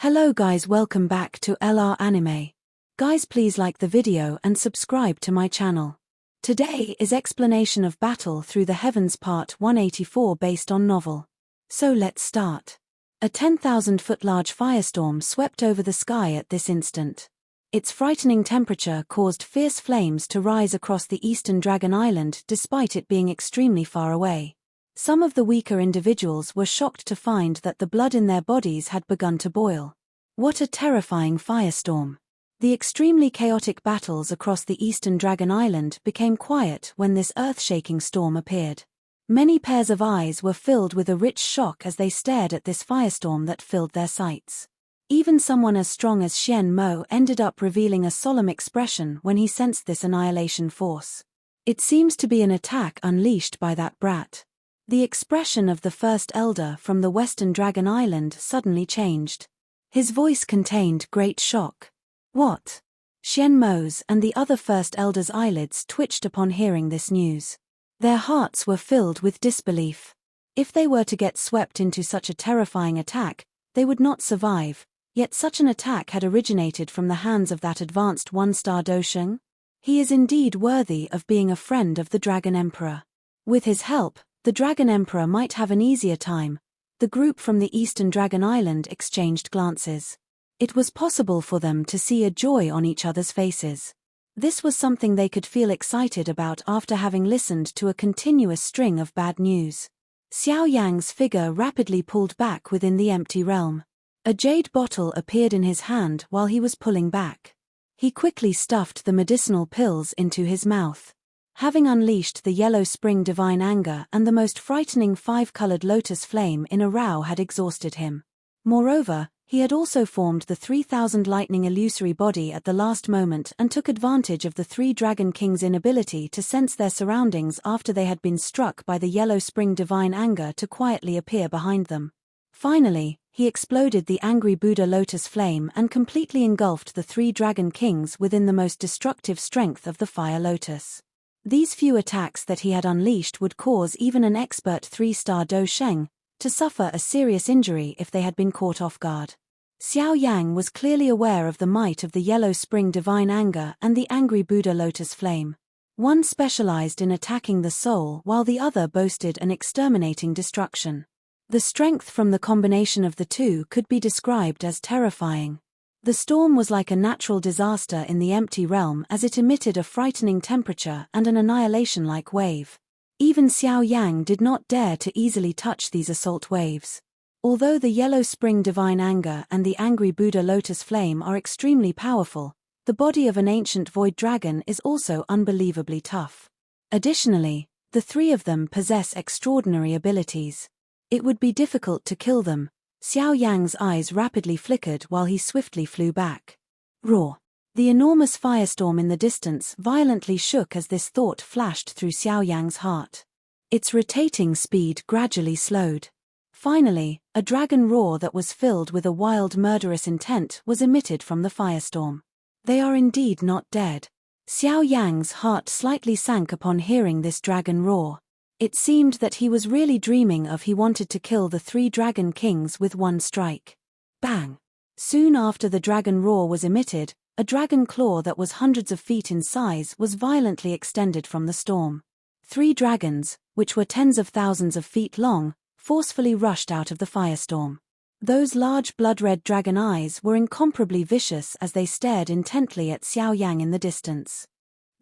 Hello guys, welcome back to LR Anime. Guys, please like the video and subscribe to my channel. Today is explanation of Battle Through the Heavens Part 184 based on novel. So let's start. A 10,000-foot large firestorm swept over the sky at this instant. Its frightening temperature caused fierce flames to rise across the eastern Dragon Island despite it being extremely far away. Some of the weaker individuals were shocked to find that the blood in their bodies had begun to boil. What a terrifying firestorm! The extremely chaotic battles across the eastern Dragon Island became quiet when this earth-shaking storm appeared. Many pairs of eyes were filled with a rich shock as they stared at this firestorm that filled their sights. Even someone as strong as Xian Mo ended up revealing a solemn expression when he sensed this annihilation force. It seems to be an attack unleashed by that brat. The expression of the first elder from the western Dragon Island suddenly changed. His voice contained great shock. What? Xian Mo's and the other first elder's eyelids twitched upon hearing this news. Their hearts were filled with disbelief. If they were to get swept into such a terrifying attack, they would not survive, yet such an attack had originated from the hands of that advanced one-star Dosheng. He is indeed worthy of being a friend of the Dragon Emperor. With his help, the Dragon Emperor might have an easier time. The group from the eastern Dragon Island exchanged glances. It was possible for them to see a joy on each other's faces. This was something they could feel excited about after having listened to a continuous string of bad news. Xiao Yang's figure rapidly pulled back within the empty realm. A jade bottle appeared in his hand while he was pulling back. He quickly stuffed the medicinal pills into his mouth. Having unleashed the yellow spring divine anger and the most frightening five-colored lotus flame in a row had exhausted him. Moreover, he had also formed the 3,000 lightning illusory body at the last moment and took advantage of the three Dragon Kings' inability to sense their surroundings after they had been struck by the yellow spring divine anger to quietly appear behind them. Finally, he exploded the angry Buddha lotus flame and completely engulfed the three Dragon Kings within the most destructive strength of the fire lotus. These few attacks that he had unleashed would cause even an expert 3-star Dosheng to suffer a serious injury if they had been caught off guard. Xiao Yang was clearly aware of the might of the yellow spring divine anger and the angry Buddha lotus flame. One specialized in attacking the soul while the other boasted an exterminating destruction. The strength from the combination of the two could be described as terrifying. The storm was like a natural disaster in the empty realm as it emitted a frightening temperature and an annihilation-like wave. Even Xiao Yang did not dare to easily touch these assault waves. Although the yellow spring divine anger and the angry Buddha lotus flame are extremely powerful, the body of an ancient void dragon is also unbelievably tough. Additionally, the three of them possess extraordinary abilities. It would be difficult to kill them. Xiao Yang's eyes rapidly flickered while he swiftly flew back. Roar! The enormous firestorm in the distance violently shook as this thought flashed through Xiao Yang's heart. Its rotating speed gradually slowed. Finally, a dragon roar that was filled with a wild murderous intent was emitted from the firestorm. They are indeed not dead. Xiao Yang's heart slightly sank upon hearing this dragon roar. It seemed that he was really dreaming of he wanted to kill the three Dragon Kings with one strike. Bang! Soon after the dragon roar was emitted, a dragon claw that was hundreds of feet in size was violently extended from the storm. Three dragons, which were tens of thousands of feet long, forcefully rushed out of the firestorm. Those large blood-red dragon eyes were incomparably vicious as they stared intently at Xiao Yang in the distance.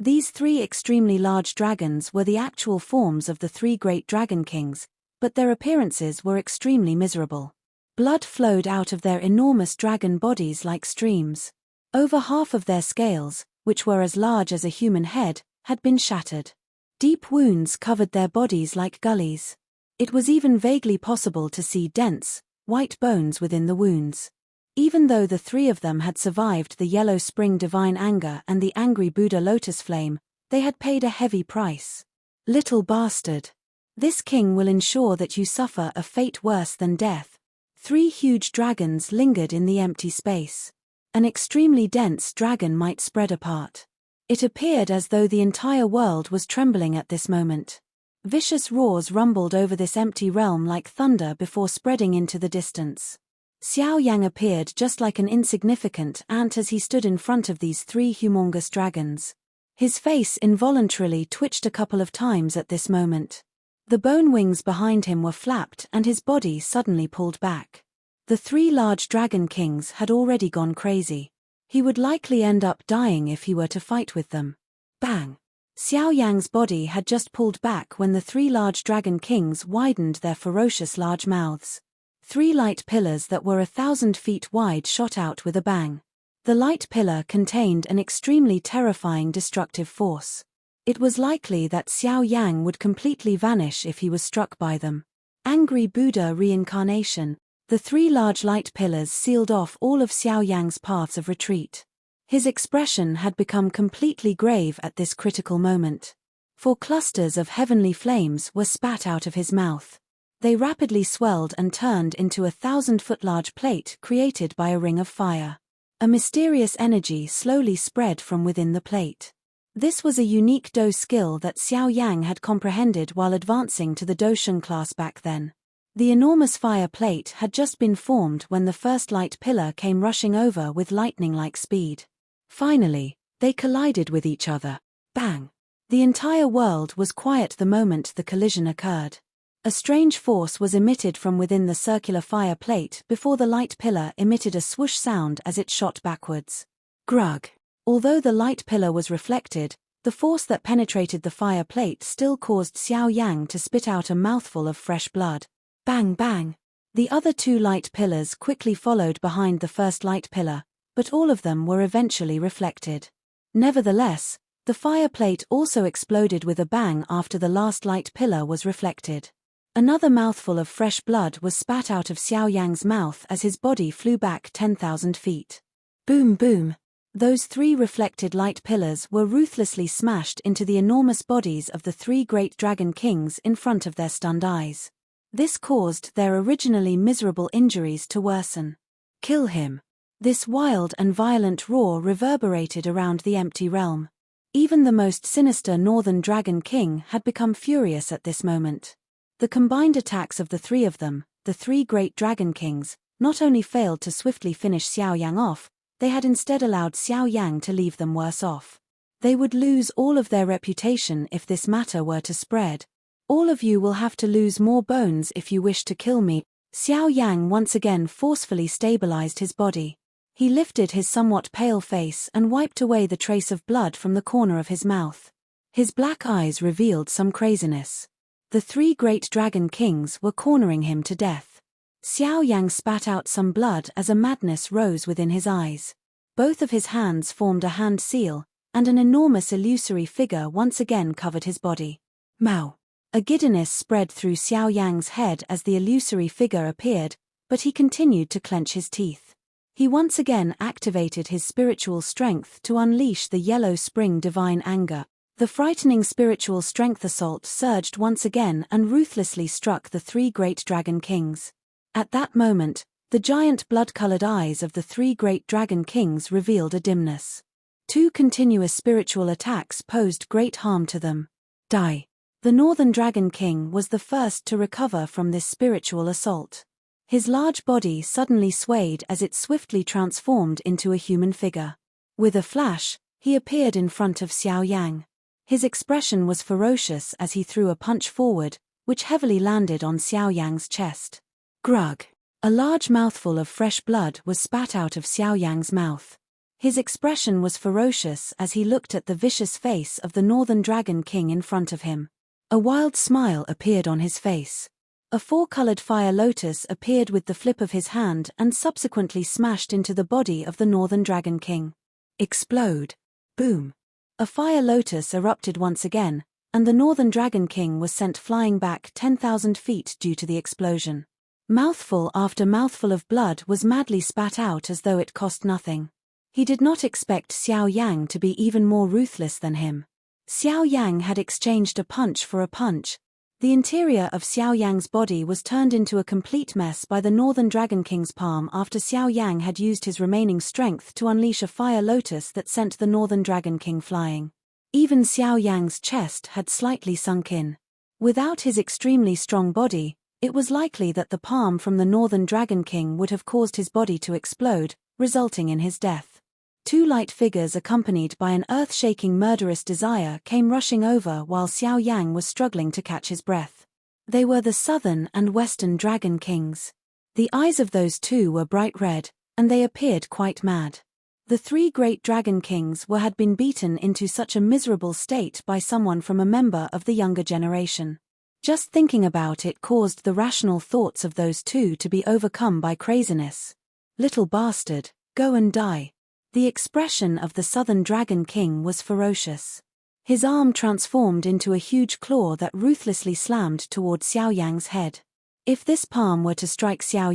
These three extremely large dragons were the actual forms of the three great Dragon Kings, but their appearances were extremely miserable. Blood flowed out of their enormous dragon bodies like streams. Over half of their scales, which were as large as a human head, had been shattered. Deep wounds covered their bodies like gullies. It was even vaguely possible to see dense, white bones within the wounds. Even though the three of them had survived the yellow spring divine anger and the angry Buddha lotus flame, they had paid a heavy price. Little bastard! This king will ensure that you suffer a fate worse than death. Three huge dragons lingered in the empty space. An extremely dense dragon might spread apart. It appeared as though the entire world was trembling at this moment. Vicious roars rumbled over this empty realm like thunder before spreading into the distance. Xiao Yang appeared just like an insignificant ant as he stood in front of these three humongous dragons. His face involuntarily twitched a couple of times at this moment. The bone wings behind him were flapped and his body suddenly pulled back. The three large dragon kings had already gone crazy. He would likely end up dying if he were to fight with them. Bang! Xiao Yang's body had just pulled back when the three large dragon kings widened their ferocious large mouths. Three light pillars that were 1,000 feet wide shot out with a bang. The light pillar contained an extremely terrifying destructive force. It was likely that Xiao Yang would completely vanish if he was struck by them. Angry Buddha reincarnation. The three large light pillars sealed off all of Xiao Yang's paths of retreat. His expression had become completely grave at this critical moment. 4 clusters of heavenly flames were spat out of his mouth. They rapidly swelled and turned into a 1,000-foot-large plate created by a ring of fire. A mysterious energy slowly spread from within the plate. This was a unique Do skill that Xiao Yang had comprehended while advancing to the Doshun class back then. The enormous fire plate had just been formed when the first light pillar came rushing over with lightning-like speed. Finally, they collided with each other. Bang! The entire world was quiet the moment the collision occurred. A strange force was emitted from within the circular fire plate before the light pillar emitted a swoosh sound as it shot backwards. Grug! Although the light pillar was reflected, the force that penetrated the fire plate still caused Xiao Yang to spit out a mouthful of fresh blood. Bang bang! The other 2 light pillars quickly followed behind the first light pillar, but all of them were eventually reflected. Nevertheless, the fire plate also exploded with a bang after the last light pillar was reflected. Another mouthful of fresh blood was spat out of Xiao Yang's mouth as his body flew back 10,000 feet. Boom boom! Those 3 reflected light pillars were ruthlessly smashed into the enormous bodies of the 3 great dragon kings in front of their stunned eyes. This caused their originally miserable injuries to worsen. Kill him! This wild and violent roar reverberated around the empty realm. Even the most sinister Northern Dragon King had become furious at this moment. The combined attacks of the 3 of them, the 3 great dragon kings, not only failed to swiftly finish Xiao Yang off, they had instead allowed Xiao Yang to leave them worse off. They would lose all of their reputation if this matter were to spread. All of you will have to lose more bones if you wish to kill me. Xiao Yang once again forcefully stabilized his body. He lifted his somewhat pale face and wiped away the trace of blood from the corner of his mouth. His black eyes revealed some craziness. The 3 great dragon kings were cornering him to death. Xiao Yang spat out some blood as a madness rose within his eyes. Both of his hands formed a hand seal, and an enormous illusory figure once again covered his body. Mao! A giddiness spread through Xiao Yang's head as the illusory figure appeared, but he continued to clench his teeth. He once again activated his spiritual strength to unleash the yellow spring divine anger. The frightening spiritual strength assault surged once again and ruthlessly struck the 3 great dragon kings. At that moment, the giant blood-colored eyes of the 3 great dragon kings revealed a dimness. 2 continuous spiritual attacks posed great harm to them. Die! The Northern Dragon King was the first to recover from this spiritual assault. His large body suddenly swayed as it swiftly transformed into a human figure. With a flash, he appeared in front of Xiao Yang. His expression was ferocious as he threw a punch forward, which heavily landed on Xiao Yang's chest. Grug! A large mouthful of fresh blood was spat out of Xiao Yang's mouth. His expression was ferocious as he looked at the vicious face of the Northern Dragon King in front of him. A wild smile appeared on his face. A 4-colored fire lotus appeared with the flip of his hand and subsequently smashed into the body of the Northern Dragon King. Explode! Boom! A fire lotus erupted once again, and the Northern Dragon King was sent flying back 10,000 feet due to the explosion. Mouthful after mouthful of blood was madly spat out as though it cost nothing. He did not expect Xiao Yang to be even more ruthless than him. Xiao Yang had exchanged a punch for a punch. The interior of Xiao Yang's body was turned into a complete mess by the Northern Dragon King's palm after Xiao Yang had used his remaining strength to unleash a fire lotus that sent the Northern Dragon King flying. Even Xiao Yang's chest had slightly sunk in. Without his extremely strong body, It was likely that the palm from the Northern Dragon King would have caused his body to explode, resulting in his death. Two light figures accompanied by an earth-shaking murderous desire came rushing over while Xiao Yang was struggling to catch his breath. They were the Southern and Western Dragon Kings. The eyes of those two were bright red, and they appeared quite mad. The three great Dragon Kings had been beaten into such a miserable state by someone from a member of the younger generation. Just thinking about it caused the rational thoughts of those two to be overcome by craziness. Little bastard, go and die. The expression of the Southern Dragon King was ferocious. His arm transformed into a huge claw that ruthlessly slammed toward Xiao Yang's head. If this palm were to strike Xiao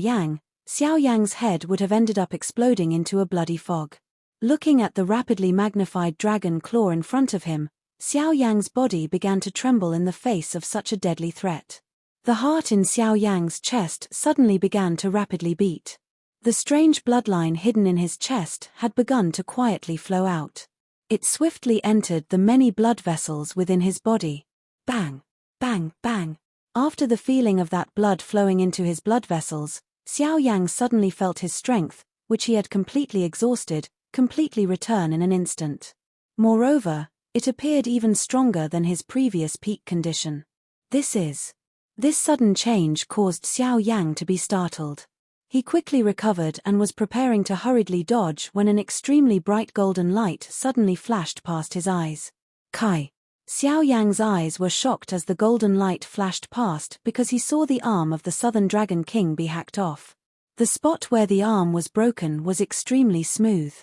Yang's head would have ended up exploding into a bloody fog. Looking at the rapidly magnified dragon claw in front of him, Xiao Yang's body began to tremble in the face of such a deadly threat. The heart in Xiao Yang's chest suddenly began to rapidly beat. The strange bloodline hidden in his chest had begun to quietly flow out. It swiftly entered the many blood vessels within his body. Bang! Bang! Bang! After the feeling of that blood flowing into his blood vessels, Xiao Yang suddenly felt his strength, which he had completely exhausted, completely return in an instant. Moreover, it appeared even stronger than his previous peak condition. This sudden change caused Xiao Yang to be startled. He quickly recovered and was preparing to hurriedly dodge when an extremely bright golden light suddenly flashed past his eyes. Kai! Xiao Yang's eyes were shocked as the golden light flashed past because he saw the arm of the Southern Dragon King be hacked off. The spot where the arm was broken was extremely smooth.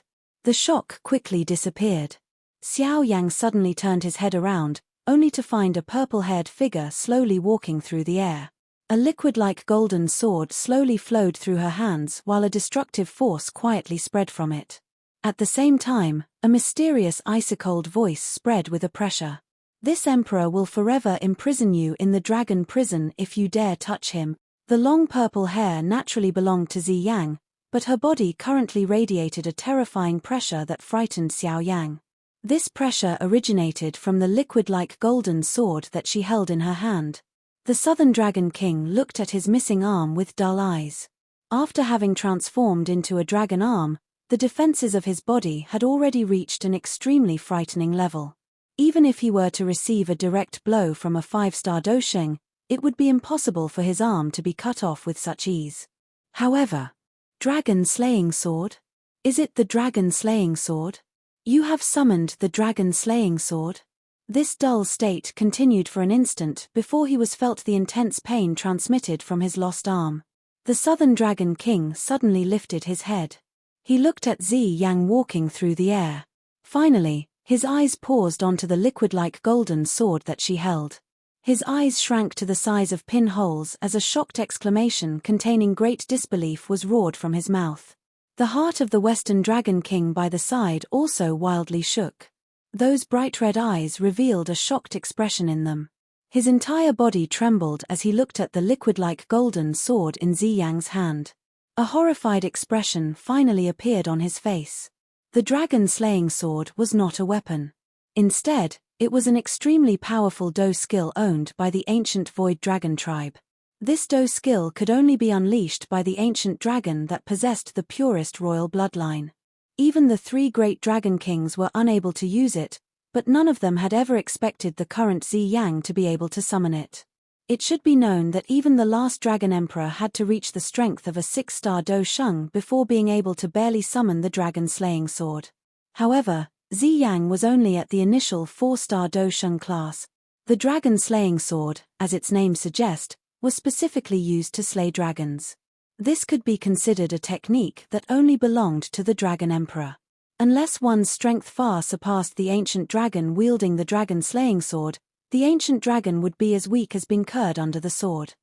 The shock quickly disappeared. Xiao Yang suddenly turned his head around, only to find a purple-haired figure slowly walking through the air. A liquid-like golden sword slowly flowed through her hands while a destructive force quietly spread from it. At the same time, a mysterious ice-cold voice spread with a pressure. This emperor will forever imprison you in the dragon prison if you dare touch him. The long purple hair naturally belonged to Zi Yang, but her body currently radiated a terrifying pressure that frightened Xiao Yang. This pressure originated from the liquid-like golden sword that she held in her hand. The Southern Dragon King looked at his missing arm with dull eyes. After having transformed into a dragon arm, the defenses of his body had already reached an extremely frightening level. Even if he were to receive a direct blow from a 5-star dosheng, it would be impossible for his arm to be cut off with such ease. However, Dragon Slaying Sword? Is it the Dragon Slaying Sword? You have summoned the Dragon Slaying Sword? This dull state continued for an instant before he felt the intense pain transmitted from his lost arm. The Southern Dragon King suddenly lifted his head. He looked at Zi Yang walking through the air. Finally, his eyes paused onto the liquid-like golden sword that she held. His eyes shrank to the size of pinholes as a shocked exclamation containing great disbelief was roared from his mouth. The heart of the Western Dragon King by the side also wildly shook. Those bright red eyes revealed a shocked expression in them. His entire body trembled as he looked at the liquid-like golden sword in Zi Yang's hand. A horrified expression finally appeared on his face. The dragon-slaying sword was not a weapon. Instead, it was an extremely powerful Do skill owned by the ancient Void Dragon tribe. This Do skill could only be unleashed by the ancient dragon that possessed the purest royal bloodline. Even the three great Dragon Kings were unable to use it, but none of them had ever expected the current Zi Yang to be able to summon it. It should be known that even the last Dragon Emperor had to reach the strength of a 6-star Do Sheng before being able to barely summon the dragon-slaying sword. However, Zi Yang was only at the initial 4-star Do Sheng class. The dragon-slaying sword, as its name suggests, was specifically used to slay dragons. This could be considered a technique that only belonged to the Dragon Emperor. Unless one's strength far surpassed the ancient dragon wielding the dragon-slaying sword, the ancient dragon would be as weak as being curd under the sword.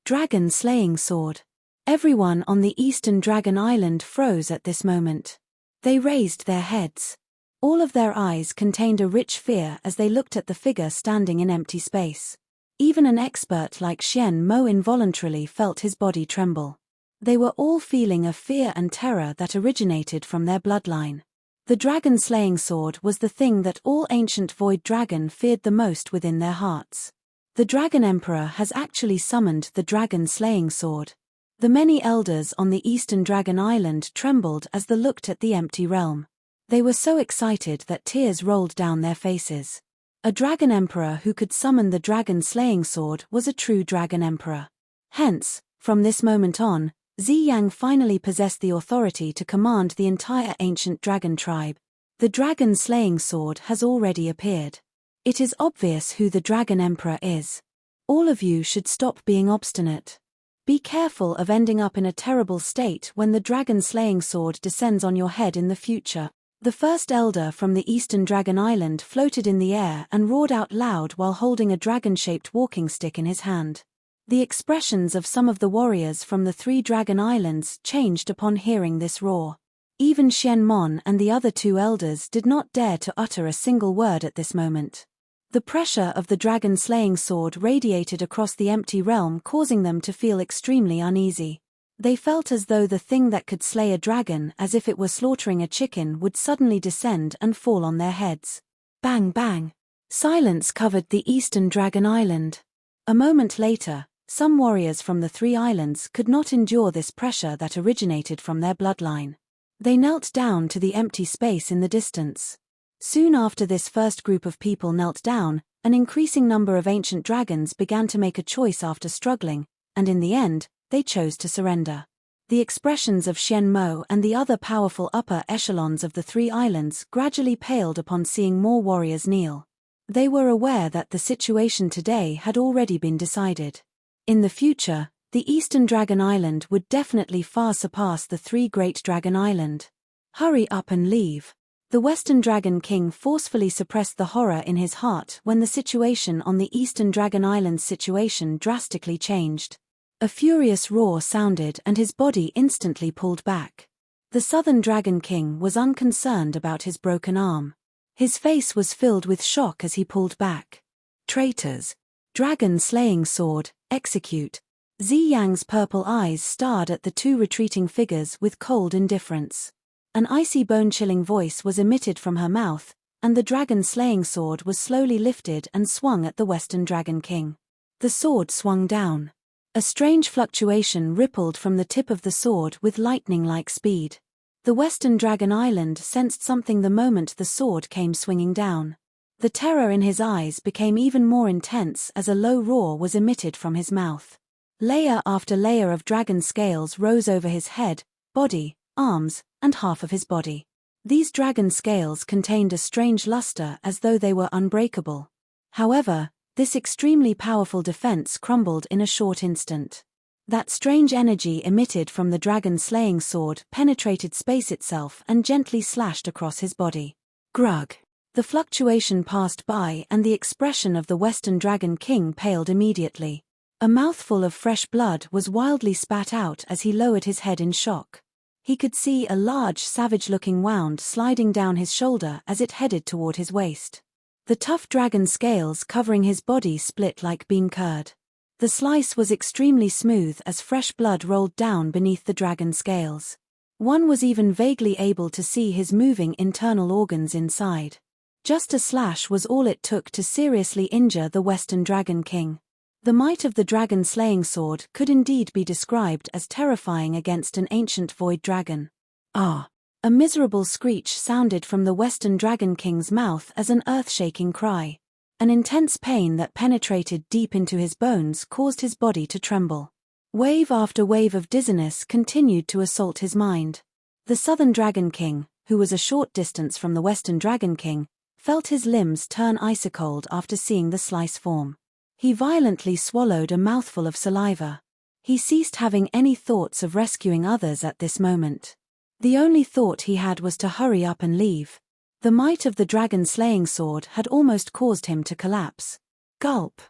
Dragon-slaying sword. Everyone on the eastern Dragon Island froze at this moment. They raised their heads. All of their eyes contained a rich fear as they looked at the figure standing in empty space. Even an expert like Xian Mo involuntarily felt his body tremble. They were all feeling a fear and terror that originated from their bloodline. The dragon-slaying sword was the thing that all ancient Void Dragon feared the most within their hearts. The Dragon Emperor has actually summoned the dragon-slaying sword. The many elders on the eastern Dragon Island trembled as they looked at the empty realm. They were so excited that tears rolled down their faces. A Dragon Emperor who could summon the dragon-slaying sword was a true Dragon Emperor. Hence, from this moment on, Xi Yang finally possessed the authority to command the entire ancient dragon tribe. The dragon-slaying sword has already appeared. It is obvious who the Dragon Emperor is. All of you should stop being obstinate. Be careful of ending up in a terrible state when the dragon-slaying sword descends on your head in the future. The first elder from the eastern Dragon Island floated in the air and roared out loud while holding a dragon-shaped walking stick in his hand. The expressions of some of the warriors from the 3 Dragon Islands changed upon hearing this roar. Even Xian Mon and the other 2 elders did not dare to utter a single word at this moment. The pressure of the dragon-slaying sword radiated across the empty realm, causing them to feel extremely uneasy. They felt as though the thing that could slay a dragon, as if it were slaughtering a chicken, would suddenly descend and fall on their heads. Bang bang! Silence covered the eastern Dragon Island. A moment later, some warriors from the 3 islands could not endure this pressure that originated from their bloodline. They knelt down to the empty space in the distance. Soon after this first group of people knelt down, an increasing number of ancient dragons began to make a choice after struggling, and in the end, they chose to surrender. The expressions of Xian Mo and the other powerful upper echelons of the 3 islands gradually paled upon seeing more warriors kneel. They were aware that the situation today had already been decided. In the future, the eastern Dragon Island would definitely far surpass the 3 Great Dragon Island. Hurry up and leave. The Western Dragon King forcefully suppressed the horror in his heart when the situation on the eastern Dragon Island's situation drastically changed. A furious roar sounded and his body instantly pulled back. The Southern Dragon King was unconcerned about his broken arm. His face was filled with shock as he pulled back. Traitors! Dragon-slaying sword, execute! Xi Yang's purple eyes stared at the 2 retreating figures with cold indifference. An icy bone-chilling voice was emitted from her mouth, and the dragon-slaying sword was slowly lifted and swung at the Western Dragon King. The sword swung down. A strange fluctuation rippled from the tip of the sword with lightning-like speed. The Western Dragon Island sensed something the moment the sword came swinging down. The terror in his eyes became even more intense as a low roar was emitted from his mouth. Layer after layer of dragon scales rose over his head, body, arms, and half of his body. These dragon scales contained a strange luster as though they were unbreakable. However, this extremely powerful defense crumbled in a short instant. That strange energy emitted from the dragon-slaying sword penetrated space itself and gently slashed across his body. Grug! The fluctuation passed by and the expression of the Western Dragon King paled immediately. A mouthful of fresh blood was wildly spat out as he lowered his head in shock. He could see a large, savage-looking wound sliding down his shoulder as it headed toward his waist. The tough dragon scales covering his body split like bean curd. The slice was extremely smooth as fresh blood rolled down beneath the dragon scales. One was even vaguely able to see his moving internal organs inside. Just a slash was all it took to seriously injure the Western Dragon King. The might of the dragon-slaying sword could indeed be described as terrifying against an ancient void dragon. Ah! A miserable screech sounded from the Western Dragon King's mouth as an earth-shaking cry. An intense pain that penetrated deep into his bones caused his body to tremble. Wave after wave of dizziness continued to assault his mind. The Southern Dragon King, who was a short distance from the Western Dragon King, felt his limbs turn ice-cold after seeing the slice form. He violently swallowed a mouthful of saliva. He ceased having any thoughts of rescuing others at this moment. The only thought he had was to hurry up and leave. The might of the dragon-slaying sword had almost caused him to collapse. Gulp!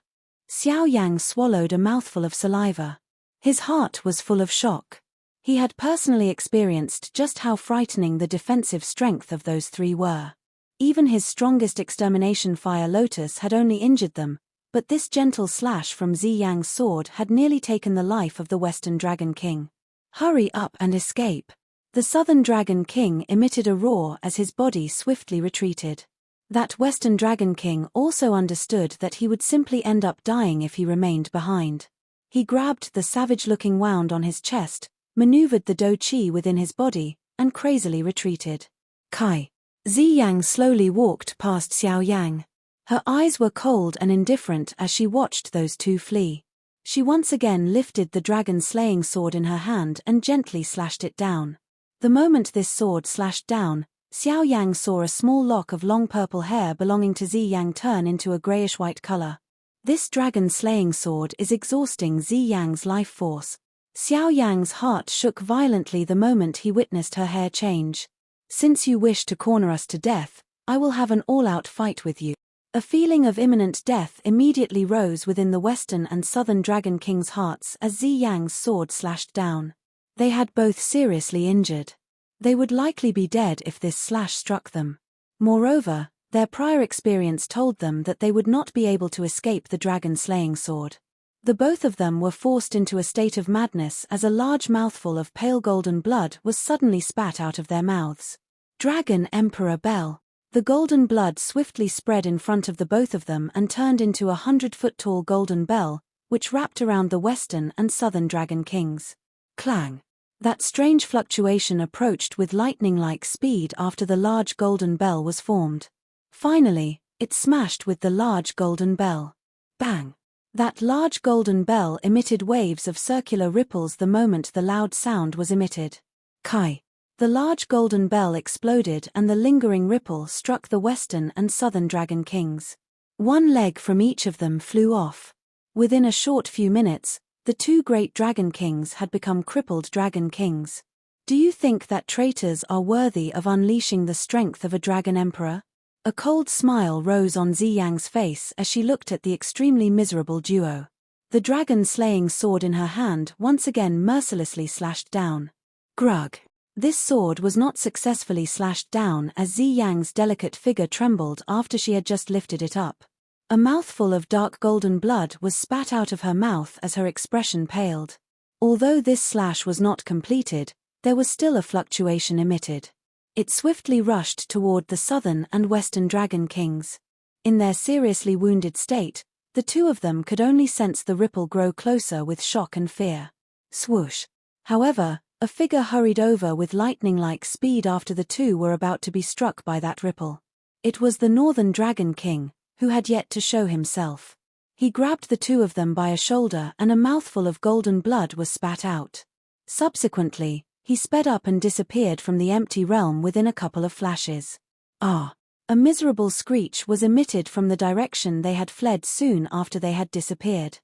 Xiao Yang swallowed a mouthful of saliva. His heart was full of shock. He had personally experienced just how frightening the defensive strength of those 3 were. Even his strongest extermination fire lotus had only injured them, but this gentle slash from Xi Yang's sword had nearly taken the life of the Western Dragon King. Hurry up and escape! The Southern Dragon King emitted a roar as his body swiftly retreated. That Western Dragon King also understood that he would simply end up dying if he remained behind. He grabbed the savage-looking wound on his chest, maneuvered the Do Chi within his body, and crazily retreated. Kai. Zi Yang slowly walked past Xiao Yang. Her eyes were cold and indifferent as she watched those two flee. She once again lifted the dragon-slaying sword in her hand and gently slashed it down. The moment this sword slashed down, Xiao Yang saw a small lock of long purple hair belonging to Zi Yang turn into a grayish-white color. This dragon-slaying sword is exhausting Zi Yang's life force. Xiao Yang's heart shook violently the moment he witnessed her hair change. Since you wish to corner us to death, I will have an all-out fight with you. A feeling of imminent death immediately rose within the Western and Southern Dragon King's hearts as Zi Yang's sword slashed down. They had both seriously injured. They would likely be dead if this slash struck them. Moreover, their prior experience told them that they would not be able to escape the dragon-slaying sword. The both of them were forced into a state of madness as a large mouthful of pale golden blood was suddenly spat out of their mouths. Dragon Emperor Bell. The golden blood swiftly spread in front of the both of them and turned into a 100-foot-tall golden bell, which wrapped around the Western and Southern Dragon Kings. Clang. That strange fluctuation approached with lightning-like speed after the large golden bell was formed. Finally, it smashed with the large golden bell. Bang! That large golden bell emitted waves of circular ripples the moment the loud sound was emitted. Kai. The large golden bell exploded and the lingering ripple struck the Western and Southern Dragon Kings. One leg from each of them flew off. Within a short few minutes, the two great Dragon Kings had become crippled Dragon Kings. Do you think that traitors are worthy of unleashing the strength of a Dragon Emperor? A cold smile rose on Zi Yang's face as she looked at the extremely miserable duo. The dragon-slaying sword in her hand once again mercilessly slashed down. Grug. This sword was not successfully slashed down as Zi Yang's delicate figure trembled after she had just lifted it up. A mouthful of dark golden blood was spat out of her mouth as her expression paled. Although this slash was not completed, there was still a fluctuation emitted. It swiftly rushed toward the Southern and Western Dragon Kings. In their seriously wounded state, the two of them could only sense the ripple grow closer with shock and fear. Swoosh. However, a figure hurried over with lightning-like speed after the two were about to be struck by that ripple. It was the Northern Dragon King, who had yet to show himself. He grabbed the two of them by a shoulder and a mouthful of golden blood was spat out. Subsequently, he sped up and disappeared from the empty realm within a couple of flashes. Ah! A miserable screech was emitted from the direction they had fled soon after they had disappeared.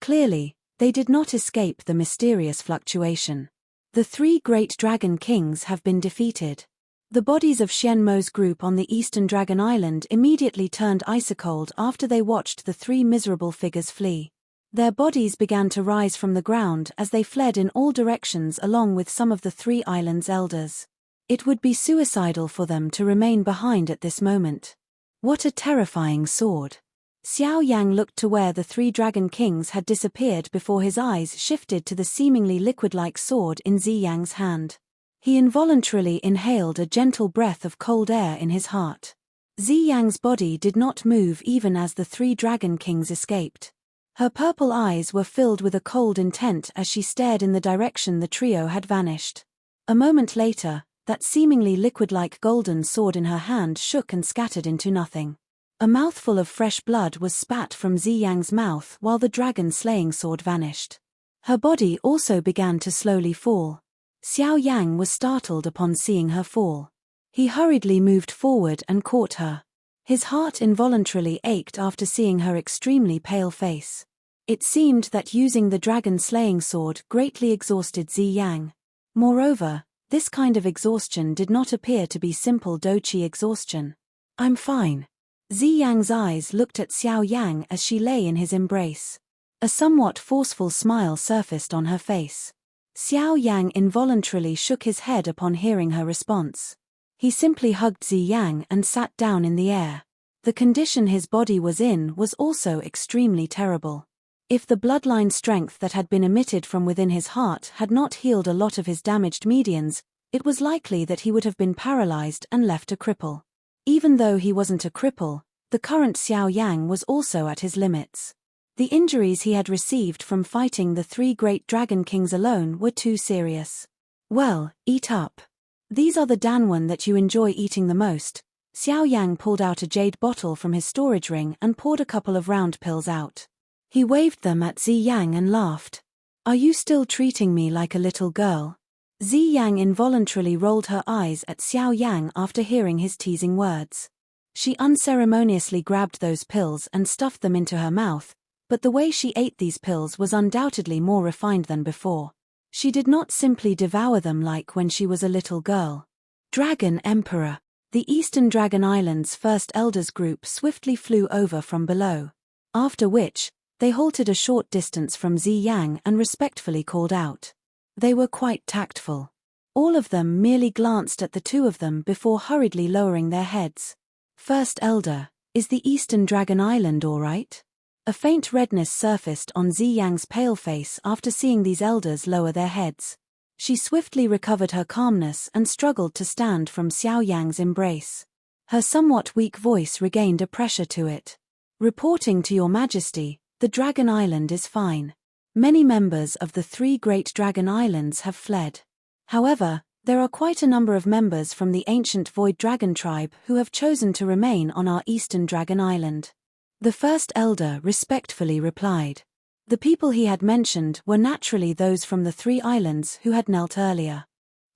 Clearly, they did not escape the mysterious fluctuation. The three great Dragon Kings have been defeated. The bodies of Xianmo's group on the Eastern Dragon Island immediately turned ice-cold after they watched the three miserable figures flee. Their bodies began to rise from the ground as they fled in all directions along with some of the three islands' elders. It would be suicidal for them to remain behind at this moment. What a terrifying sword! Xiao Yang looked to where the three Dragon Kings had disappeared before his eyes shifted to the seemingly liquid-like sword in Zi Yang's hand. He involuntarily inhaled a gentle breath of cold air in his heart. Zi Yang's body did not move even as the three Dragon Kings escaped. Her purple eyes were filled with a cold intent as she stared in the direction the trio had vanished. A moment later, that seemingly liquid-like golden sword in her hand shook and scattered into nothing. A mouthful of fresh blood was spat from Zi Yang's mouth while the dragon-slaying sword vanished. Her body also began to slowly fall. Xiao Yang was startled upon seeing her fall. He hurriedly moved forward and caught her. His heart involuntarily ached after seeing her extremely pale face. It seemed that using the dragon-slaying sword greatly exhausted Zi Yang. Moreover, this kind of exhaustion did not appear to be simple Doqi exhaustion. "I'm fine." Zi Yang's eyes looked at Xiao Yang as she lay in his embrace. A somewhat forceful smile surfaced on her face. Xiao Yang involuntarily shook his head upon hearing her response. He simply hugged Zi Yang and sat down in the air. The condition his body was in was also extremely terrible. If the bloodline strength that had been emitted from within his heart had not healed a lot of his damaged medians, it was likely that he would have been paralyzed and left a cripple. Even though he wasn't a cripple, the current Xiao Yang was also at his limits. The injuries he had received from fighting the 3 great dragon kings alone were too serious. Well, eat up. These are the danwen that you enjoy eating the most. Xiao Yang pulled out a jade bottle from his storage ring and poured a couple of round pills out. He waved them at Zi Yang and laughed. Are you still treating me like a little girl? Zi Yang involuntarily rolled her eyes at Xiao Yang after hearing his teasing words. She unceremoniously grabbed those pills and stuffed them into her mouth, but the way she ate these pills was undoubtedly more refined than before. She did not simply devour them like when she was a little girl. Dragon Emperor. The Eastern Dragon Island's first elders group swiftly flew over from below. After which, they halted a short distance from Zi Yang and respectfully called out. They were quite tactful. All of them merely glanced at the two of them before hurriedly lowering their heads. First Elder, is the Eastern Dragon Island all right? A faint redness surfaced on Zi Yang's pale face after seeing these elders lower their heads. She swiftly recovered her calmness and struggled to stand from Xiao Yang's embrace. Her somewhat weak voice regained a pressure to it. Reporting to Your Majesty, the Dragon Island is fine. Many members of the 3 great Dragon Islands have fled. However, there are quite a number of members from the ancient Void Dragon tribe who have chosen to remain on our Eastern Dragon Island. The first elder respectfully replied. The people he had mentioned were naturally those from the 3 islands who had knelt earlier.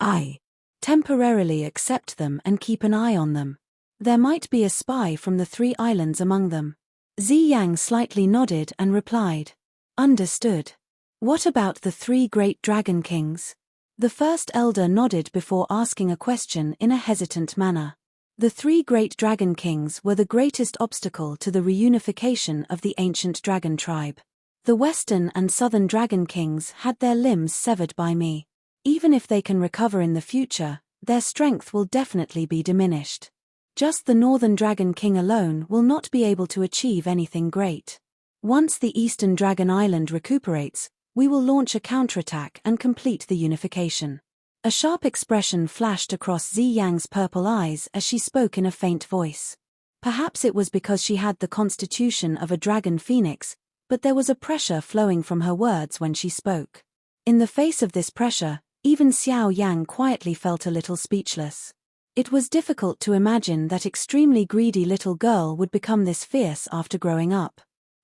I temporarily accept them and keep an eye on them. There might be a spy from the 3 islands among them. Zi Yang slightly nodded and replied. Understood. What about the 3 great dragon kings? The first elder nodded before asking a question in a hesitant manner. The 3 great dragon kings were the greatest obstacle to the reunification of the ancient dragon tribe. The western and southern dragon kings had their limbs severed by me. Even if they can recover in the future, their strength will definitely be diminished. Just the northern dragon king alone will not be able to achieve anything great. Once the eastern dragon island recuperates, we will launch a counterattack and complete the unification. A sharp expression flashed across Zi Yang's purple eyes as she spoke in a faint voice. Perhaps it was because she had the constitution of a dragon phoenix, but there was a pressure flowing from her words when she spoke. In the face of this pressure, even Xiao Yang quietly felt a little speechless. It was difficult to imagine that extremely greedy little girl would become this fierce after growing up.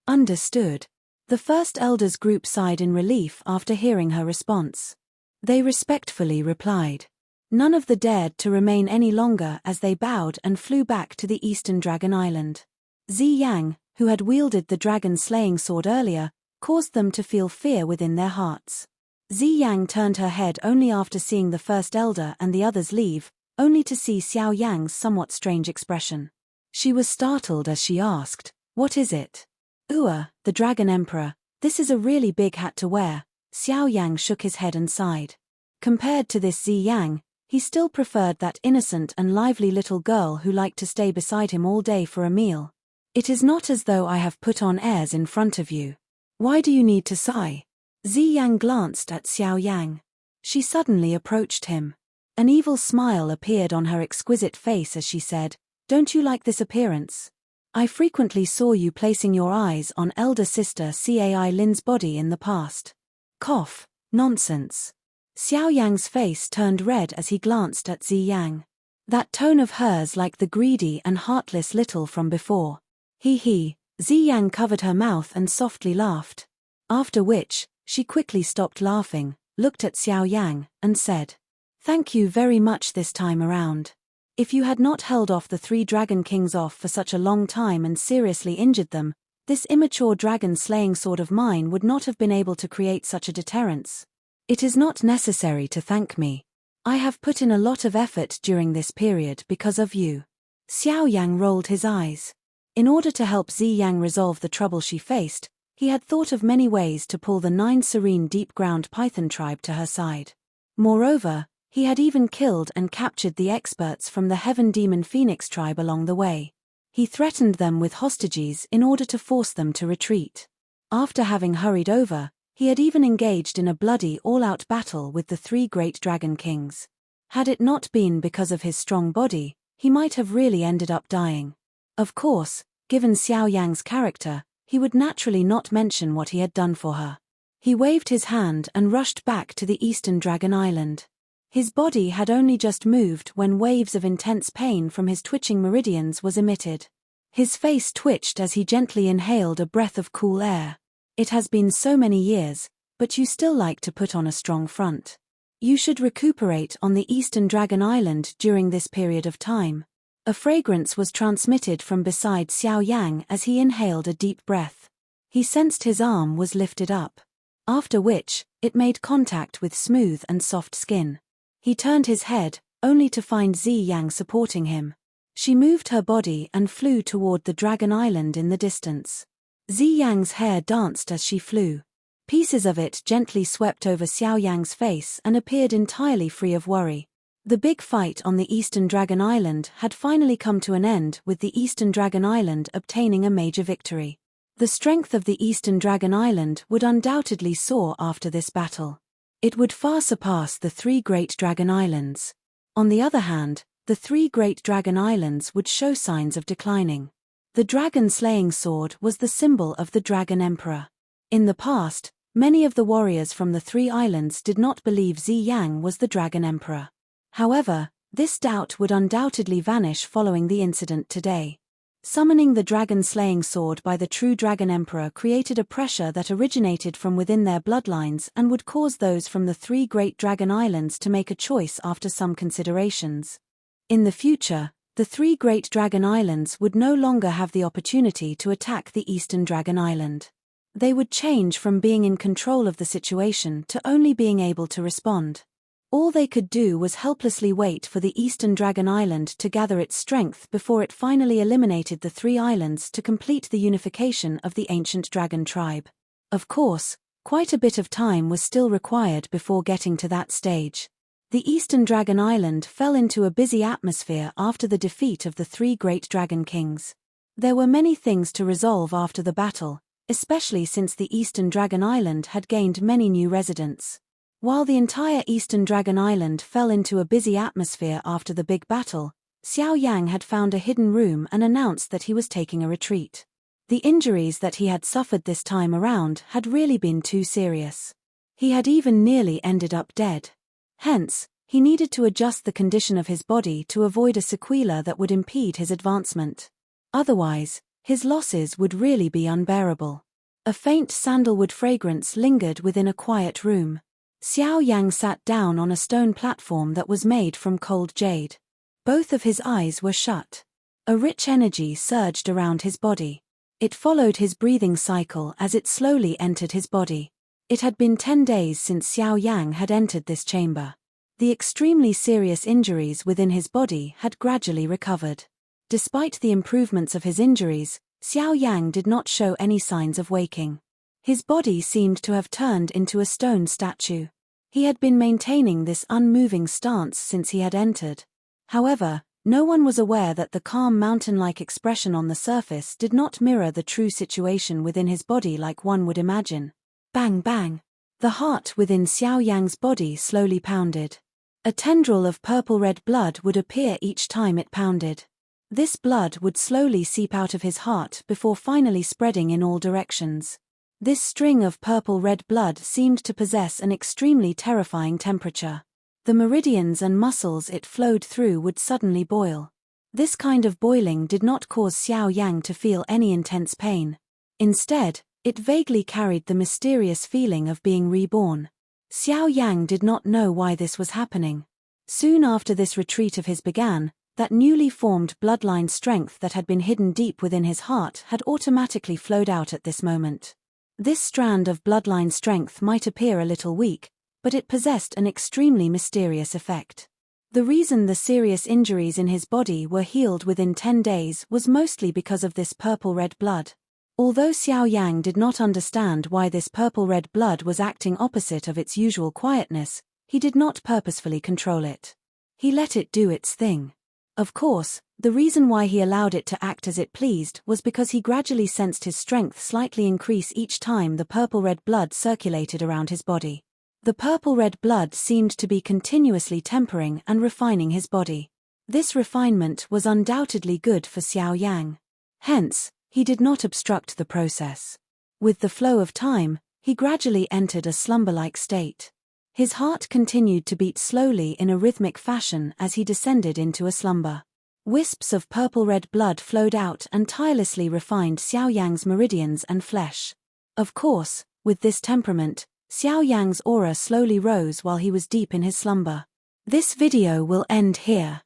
Understood. The first elders group sighed in relief after hearing her response. They respectfully replied. None of them dared to remain any longer as they bowed and flew back to the Eastern Dragon Island. Zi Yang, who had wielded the dragon-slaying sword earlier, caused them to feel fear within their hearts. Zi Yang turned her head only after seeing the first elder and the others leave, only to see Xiao Yang's somewhat strange expression. She was startled as she asked, "What is it?" The Dragon Emperor, this is a really big hat to wear." Xiao Yang shook his head and sighed. Compared to this Zi Yang, he still preferred that innocent and lively little girl who liked to stay beside him all day for a meal. It is not as though I have put on airs in front of you. Why do you need to sigh? Zi Yang glanced at Xiao Yang. She suddenly approached him. An evil smile appeared on her exquisite face as she said, "Don't you like this appearance? I frequently saw you placing your eyes on elder sister Cai Lin's body in the past." Cough, nonsense. Xiao Yang's face turned red as he glanced at Zi Yang. That tone of hers like the greedy and heartless little from before. He. Zi Yang covered her mouth and softly laughed. After which, she quickly stopped laughing, looked at Xiao Yang, and said, "Thank you very much this time around. If you had not held off the 3 dragon kings off for such a long time and seriously injured them, this immature dragon-slaying sword of mine would not have been able to create such a deterrence. It is not necessary to thank me. I have put in a lot of effort during this period because of you." Xiao Yang rolled his eyes. In order to help Zi Yang resolve the trouble she faced, he had thought of many ways to pull the 9 serene deep-ground python tribe to her side. Moreover, he had even killed and captured the experts from the Heaven Demon Phoenix tribe along the way. He threatened them with hostages in order to force them to retreat. After having hurried over, he had even engaged in a bloody all-out battle with the 3 great dragon kings. Had it not been because of his strong body, he might have really ended up dying. Of course, given Xiao Yang's character, he would naturally not mention what he had done for her. He waved his hand and rushed back to the Eastern Dragon Island. His body had only just moved when waves of intense pain from his twitching meridians was emitted. His face twitched as he gently inhaled a breath of cool air. It has been so many years, but you still like to put on a strong front. You should recuperate on the Eastern Dragon Island during this period of time. A fragrance was transmitted from beside Xiao Yang as he inhaled a deep breath. He sensed his arm was lifted up. After which, it made contact with smooth and soft skin. He turned his head, only to find Zi Yang supporting him. She moved her body and flew toward the Dragon Island in the distance. Zi Yang's hair danced as she flew. Pieces of it gently swept over Xiao Yang's face and appeared entirely free of worry. The big fight on the Eastern Dragon Island had finally come to an end, with the Eastern Dragon Island obtaining a major victory. The strength of the Eastern Dragon Island would undoubtedly soar after this battle. It would far surpass the 3 Great Dragon Islands. On the other hand, the 3 Great Dragon Islands would show signs of declining. The dragon-slaying sword was the symbol of the Dragon Emperor. In the past, many of the warriors from the 3 islands did not believe Zi Yang was the Dragon Emperor. However, this doubt would undoubtedly vanish following the incident today. Summoning the dragon-slaying sword by the true Dragon Emperor created a pressure that originated from within their bloodlines and would cause those from the 3 Great Dragon Islands to make a choice after some considerations. In the future, the 3 Great Dragon Islands would no longer have the opportunity to attack the Eastern Dragon Island. They would change from being in control of the situation to only being able to respond. All they could do was helplessly wait for the Eastern Dragon Island to gather its strength before it finally eliminated the 3 islands to complete the unification of the ancient dragon tribe. Of course, quite a bit of time was still required before getting to that stage. The Eastern Dragon Island fell into a busy atmosphere after the defeat of the 3 Great Dragon Kings. There were many things to resolve after the battle, especially since the Eastern Dragon Island had gained many new residents. While the entire Eastern Dragon Island fell into a busy atmosphere after the big battle, Xiao Yang had found a hidden room and announced that he was taking a retreat. The injuries that he had suffered this time around had really been too serious. He had even nearly ended up dead. Hence, he needed to adjust the condition of his body to avoid a sequela that would impede his advancement. Otherwise, his losses would really be unbearable. A faint sandalwood fragrance lingered within a quiet room. Xiao Yang sat down on a stone platform that was made from cold jade. Both of his eyes were shut. A rich energy surged around his body. It followed his breathing cycle as it slowly entered his body. It had been 10 days since Xiao Yang had entered this chamber. The extremely serious injuries within his body had gradually recovered. Despite the improvements of his injuries, Xiao Yang did not show any signs of waking. His body seemed to have turned into a stone statue. He had been maintaining this unmoving stance since he had entered. However, no one was aware that the calm mountain-like expression on the surface did not mirror the true situation within his body like one would imagine. Bang bang! The heart within Xiao Yang's body slowly pounded. A tendril of purple-red blood would appear each time it pounded. This blood would slowly seep out of his heart before finally spreading in all directions. This string of purple-red blood seemed to possess an extremely terrifying temperature. The meridians and muscles it flowed through would suddenly boil. This kind of boiling did not cause Xiao Yang to feel any intense pain. Instead, it vaguely carried the mysterious feeling of being reborn. Xiao Yang did not know why this was happening. Soon after this retreat of his began, that newly formed bloodline strength that had been hidden deep within his heart had automatically flowed out at this moment. This strand of bloodline strength might appear a little weak, but it possessed an extremely mysterious effect. The reason the serious injuries in his body were healed within 10 days was mostly because of this purple-red blood. Although Xiao Yang did not understand why this purple-red blood was acting opposite of its usual quietness, he did not purposefully control it. He let it do its thing. Of course, the reason why he allowed it to act as it pleased was because he gradually sensed his strength slightly increase each time the purple-red blood circulated around his body. The purple-red blood seemed to be continuously tempering and refining his body. This refinement was undoubtedly good for Xiao Yang. Hence, he did not obstruct the process. With the flow of time, he gradually entered a slumber-like state. His heart continued to beat slowly in a rhythmic fashion as he descended into a slumber. Wisps of purple-red blood flowed out and tirelessly refined Xiao Yang's meridians and flesh. Of course, with this temperament, Xiao Yang's aura slowly rose while he was deep in his slumber. This video will end here.